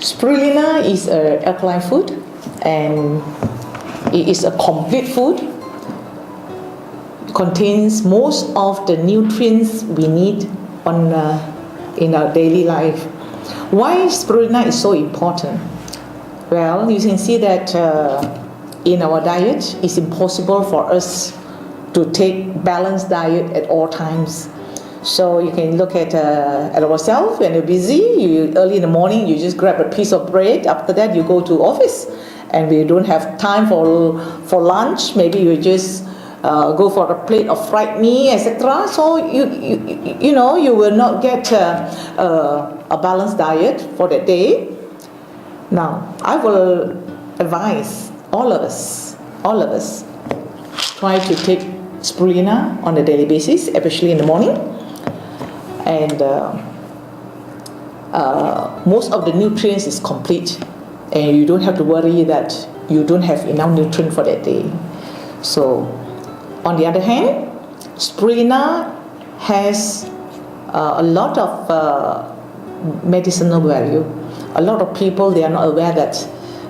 Spirulina is an alkaline food, and it is a complete food. It contains most of the nutrients we need in our daily life. Why spirulina is so important? Well, you can see that in our diet, it's impossible for us to take balanced diet at all times. So you can look at ourselves when you're busy. Early in the morning, you just grab a piece of bread. After that, you go to office, and we don't have time for lunch. Maybe you just go for a plate of fried meat, etc. So you will not get a balanced diet for that day. Now, I will advise all of us try to take spirulina on a daily basis, especially in the morning. And most of the nutrients is complete, and you don't have to worry that you don't have enough nutrient for that day. So, on the other hand, spirulina has a lot of medicinal value. A lot of people, they are not aware that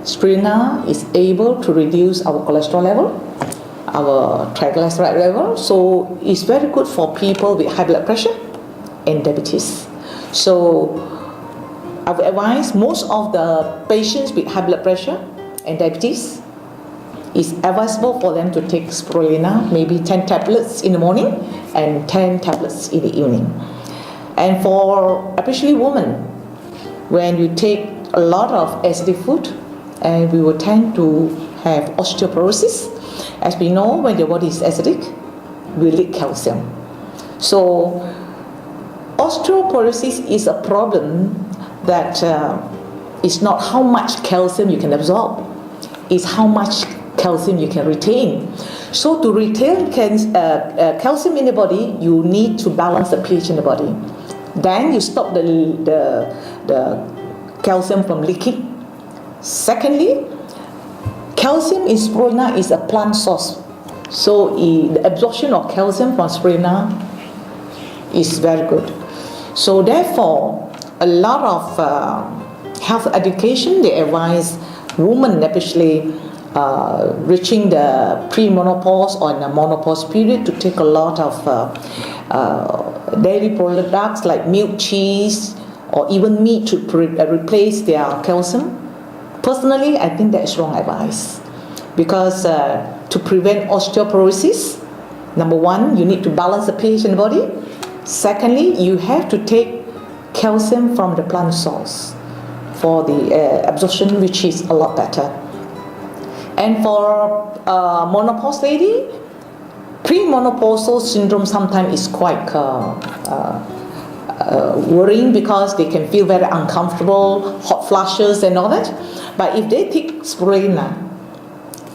spirulina is able to reduce our cholesterol level, our triglyceride level. So it's very good for people with high blood pressure and diabetes. So I would advise most of the patients with high blood pressure and diabetes, it's advisable for them to take spirulina, maybe 10 tablets in the morning and 10 tablets in the evening. And for especially women, when you take a lot of acidic food, and we will tend to have osteoporosis. As we know, when your body is acidic, we leak calcium. So osteoporosis is a problem that is not how much calcium you can absorb, it's how much calcium you can retain. So to retain calcium in the body, you need to balance the pH in the body. Then you stop the calcium from leaking. Secondly, calcium in spirulina is a plant source. So the absorption of calcium from spirulina is very good. So therefore, a lot of health education, they advise women, especially reaching the pre-menopause or in the menopause period, to take a lot of dairy products like milk, cheese, or even meat to replace their calcium. Personally, I think that is wrong advice, because to prevent osteoporosis, number one, you need to balance the pH in the body. Secondly, you have to take calcium from the plant source for the absorption, which is a lot better. And for menopause lady, premenopausal syndrome sometimes is quite worrying, because they can feel very uncomfortable, hot flushes and all that. But if they take spirulina,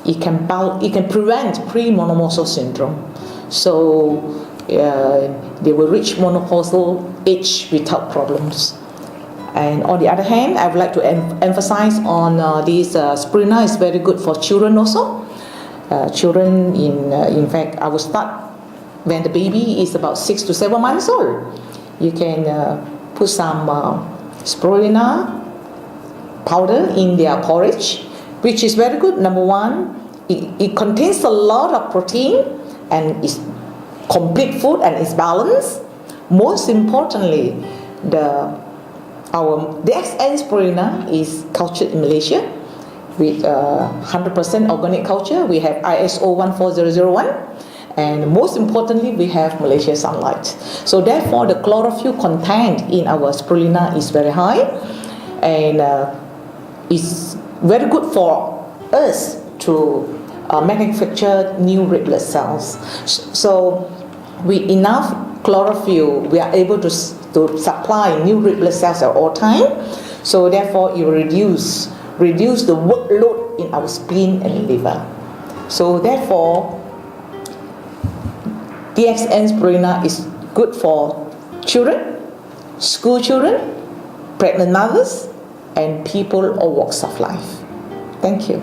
it can prevent premenopausal syndrome. So they will reach menopausal age without problems. And on the other hand, I would like to emphasize on this spirulina is very good for children also. Children, in fact, I will start when the baby is about 6 to 7 months old. You can put some spirulina powder in their porridge, which is very good. Number one, it contains a lot of protein and is complete food and is balanced. Most importantly, the XN spirulina is cultured in Malaysia with 100% organic culture. We have ISO 14001, and most importantly, we have Malaysia sunlight. So therefore, the chlorophyll content in our spirulina is very high, and it's very good for us to manufacture new red blood cells. So with enough chlorophyll, we are able to supply new red blood cells at all time. So therefore, it will reduce the workload in our spleen and liver. So therefore, DXN spirulina is good for children, school children, pregnant mothers, and people all walks of life. Thank you.